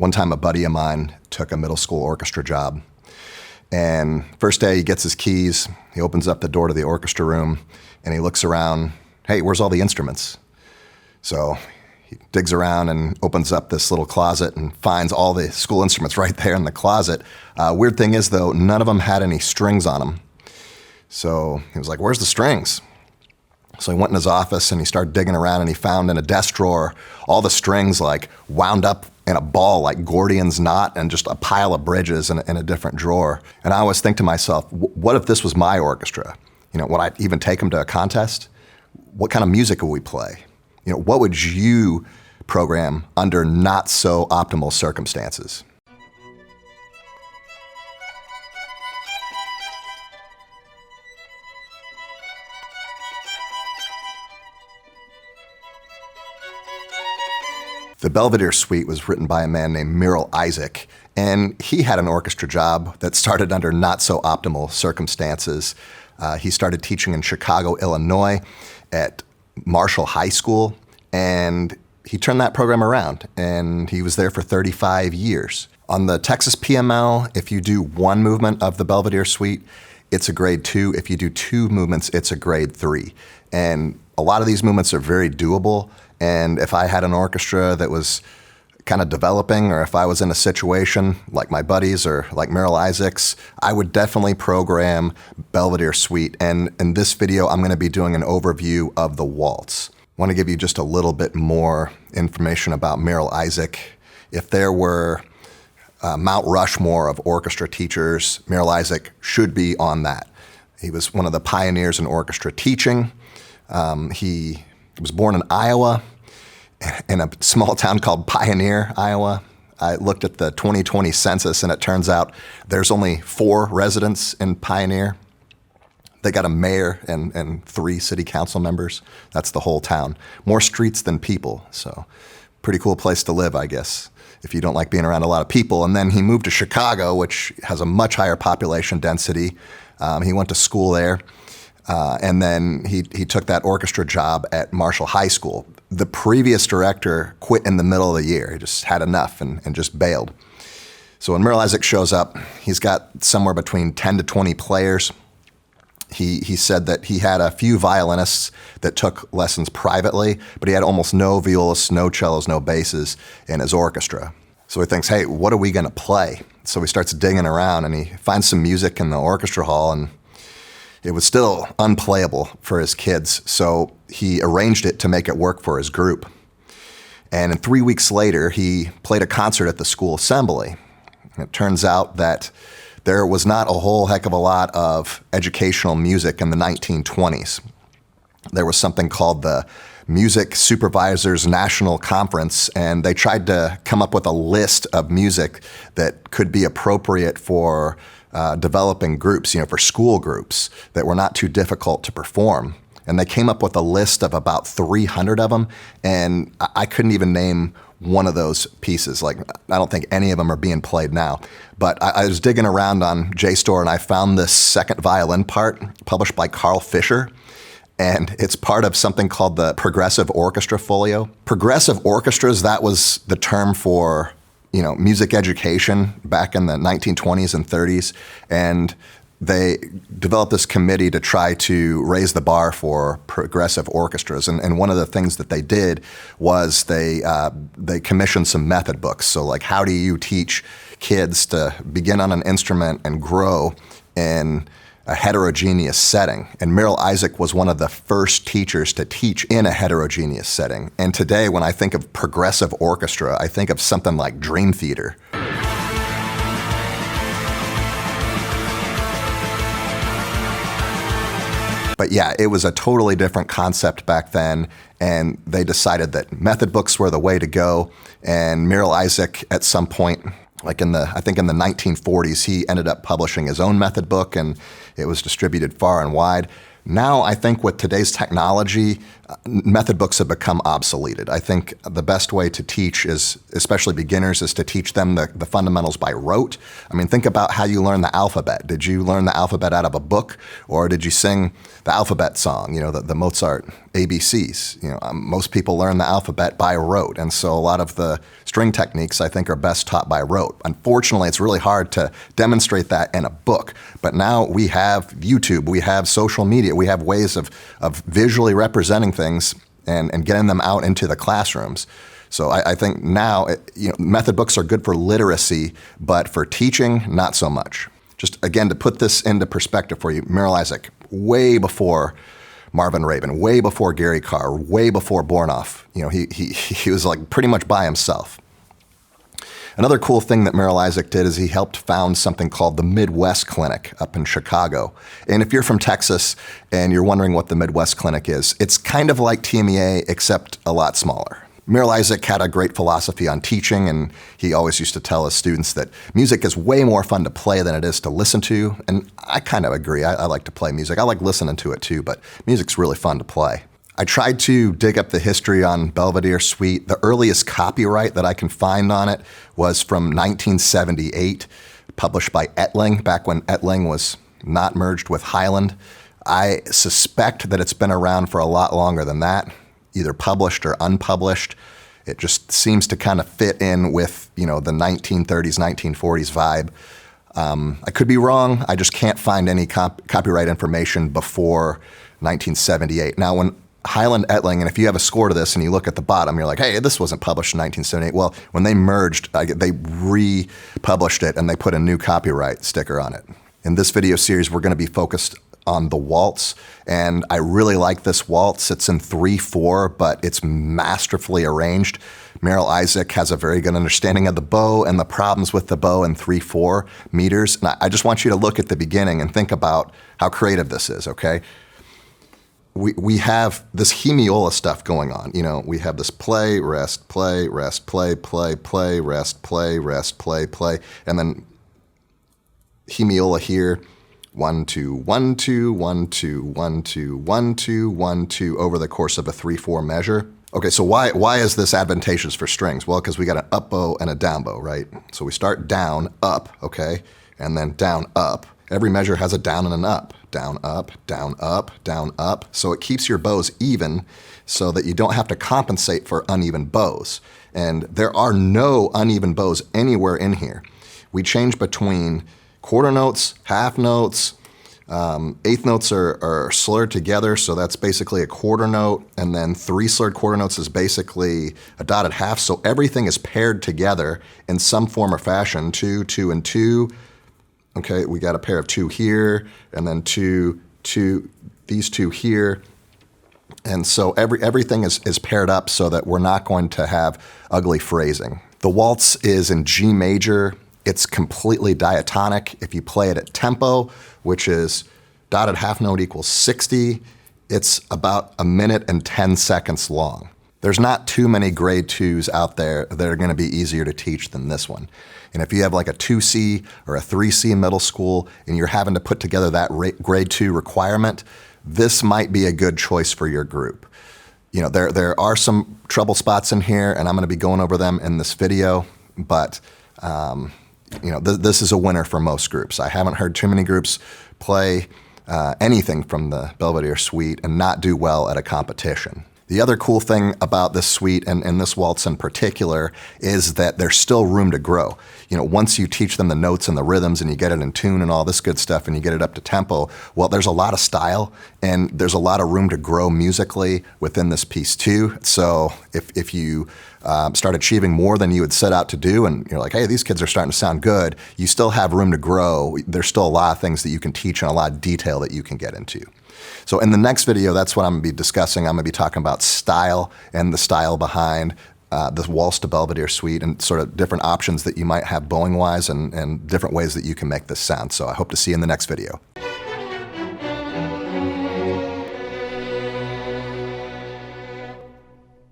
One time a buddy of mine took a middle school orchestra job. And first day he gets his keys, he opens up the door to the orchestra room, and he looks around, hey, where's all the instruments? So he digs around and opens up this little closet and finds all the school instruments right there in the closet. Weird thing is, though, none of them had any strings on them. So he was like, where's the strings? So he went in his office and he started digging around, and he found in a desk drawer all the strings like wound up in a ball like Gordian's knot, and just a pile of bridges in a different drawer. And I always think to myself, what if this was my orchestra? Would I even take them to a contest? What kind of music would we play? What would you program under not so optimal circumstances? The Belvedere Suite was written by a man named Merrill Isaac, and he had an orchestra job that started under not so optimal circumstances. He started teaching in Chicago, Illinois at Marshall High School, and he turned that program around, and he was there for 35 years. On the Texas PML, if you do one movement of the Belvedere Suite, it's a grade 2. If you do 2 movements, it's a grade 3. And a lot of these movements are very doable. And if I had an orchestra that was kind of developing, or if I was in a situation like my buddies or like Merrill Isaac's, I would definitely program Belvedere Suite. And in this video, I'm going to be doing an overview of the Waltz. I want to give you just a little bit more information about Merrill Isaac. If there were Mount Rushmore of orchestra teachers, Merrill Isaac should be on that. He was one of the pioneers in orchestra teaching. He was born in Iowa, in a small town called Pioneer, Iowa. I looked at the 2020 census, and it turns out there's only 4 residents in Pioneer. They got a mayor and 3 city council members. That's the whole town. More streets than people, so pretty cool place to live, I guess, if you don't like being around a lot of people. And then he moved to Chicago, which has a much higher population density. He went to school there. And then he took that orchestra job at Marshall High School. The previous director quit in the middle of the year. He just had enough and just bailed. So when Merrill Isaac shows up, he's got somewhere between 10 to 20 players. He said that he had a few violinists that took lessons privately, but he had almost no violists, no cellos, no basses in his orchestra. So he thinks, hey, what are we going to play? So he starts digging around, and he finds some music in the orchestra hall, and it was still unplayable for his kids, so he arranged it to make it work for his group. And 3 weeks later, he played a concert at the school assembly. And it turns out that there was not a whole heck of a lot of educational music in the 1920s. There was something called the Music Supervisors National Conference, and they tried to come up with a list of music that could be appropriate for developing groups, for school groups that were not too difficult to perform. And they came up with a list of about 300 of them, and I couldn't even name one of those pieces. Like, I don't think any of them are being played now. But I was digging around on JSTOR, and I found this second violin part published by Carl Fischer, and it's part of something called the Progressive Orchestra Folio. Progressive orchestras, that was the term for music education back in the 1920s and 30s, and they developed this committee to try to raise the bar for progressive orchestras. And one of the things that they did was they commissioned some method books. So like, how do you teach kids to begin on an instrument and grow in a heterogeneous setting? And Merrill Isaac was one of the first teachers to teach in a heterogeneous setting. And today, when I think of progressive orchestra, I think of something like Dream Theater. But yeah, it was a totally different concept back then, and they decided that method books were the way to go. And Merrill Isaac, at some point, like in the 1940s, he ended up publishing his own method book, and it was distributed far and wide. Now, I think with today's technology, method books have become obsoleted. I think the best way to teach is, especially beginners, is to teach them the fundamentals by rote. I mean, think about how you learn the alphabet. Did you learn the alphabet out of a book, or did you sing the alphabet song, the Mozart ABCs? Most people learn the alphabet by rote, and so a lot of the string techniques, I think, are best taught by rote. Unfortunately, it's really hard to demonstrate that in a book, but now we have YouTube, we have social media, we have ways of visually representing things and getting them out into the classrooms. So I think now, method books are good for literacy, but for teaching, not so much. Just again, to put this into perspective for you, Merrill Isaac, way before Marvin Rabin, way before Gary Carr, way before Bornoff, he was like pretty much by himself. Another cool thing that Merrill Isaac did is he helped found something called the Midwest Clinic up in Chicago. And if you're from Texas and you're wondering what the Midwest Clinic is, it's kind of like TMEA except a lot smaller. Merrill Isaac had a great philosophy on teaching, and he always used to tell his students that music is way more fun to play than it is to listen to. And I kind of agree. I like to play music. I like listening to it too, but music's really fun to play. I tried to dig up the history on Belvedere Suite. The earliest copyright that I can find on it was from 1978, published by Etling, back when Etling was not merged with Highland. I suspect that it's been around for a lot longer than that, either published or unpublished. It just seems to kind of fit in with, the 1930s, 1940s vibe. I could be wrong. I just can't find any copyright information before 1978. Now, when Highland Etling, and if you have a score to this and you look at the bottom, you're like, hey, this wasn't published in 1978. Well, when they merged, they republished it and they put a new copyright sticker on it. In this video series, we're going to be focused on the Waltz, and I really like this Waltz. It's in 3/4, but it's masterfully arranged. Merrill Isaac has a very good understanding of the bow and the problems with the bow in 3/4 meters. And I just want you to look at the beginning and think about how creative this is, okay? We have this hemiola stuff going on. We have this play, rest, play, rest, play, play, play, rest, play, rest, play, play, and then hemiola here, 1, 2, 1, 2, 1, 2, 1, 2, 1, 2, 1, 2 over the course of a 3/4 measure. Okay, so why is this advantageous for strings? Well, because we got an up bow and a down bow, right? So we start down, up, okay, and then down, up. Every measure has a down and an up. Down, up, down, up, down, up. So it keeps your bows even so that you don't have to compensate for uneven bows. And there are no uneven bows anywhere in here. We change between quarter notes, half notes, eighth notes are slurred together, so that's basically a quarter note, and then 3 slurred quarter notes is basically a dotted half, so everything is paired together in some form or fashion, 2, 2, and 2. Okay, we got a pair of 2 here, and then 2, 2, these 2 here. And so everything is paired up so that we're not going to have ugly phrasing. The Waltz is in G major. It's completely diatonic. If you play it at tempo, which is dotted half note equals 60, it's about 1 minute and 10 seconds long. There's not too many grade 2s out there that are going to be easier to teach than this one. And if you have like a 2C or a 3C in middle school and you're having to put together that grade 2 requirement, this might be a good choice for your group. There are some trouble spots in here, and I'm going to be going over them in this video, but this is a winner for most groups. I haven't heard too many groups play anything from the Belvedere Suite and not do well at a competition. The other cool thing about this suite and this waltz in particular is that there's still room to grow. Once you teach them the notes and the rhythms and you get it in tune and all this good stuff and you get it up to tempo, well, there's a lot of style and there's a lot of room to grow musically within this piece too. So if you start achieving more than you had set out to do and you're like, hey, these kids are starting to sound good, you still have room to grow. There's still a lot of things that you can teach and a lot of detail that you can get into. So in the next video, that's what I'm going to be discussing. I'm going to be talking about style and the style behind this Waltz to Belvedere Suite and sort of different options that you might have bowing-wise and different ways that you can make this sound. So I hope to see you in the next video.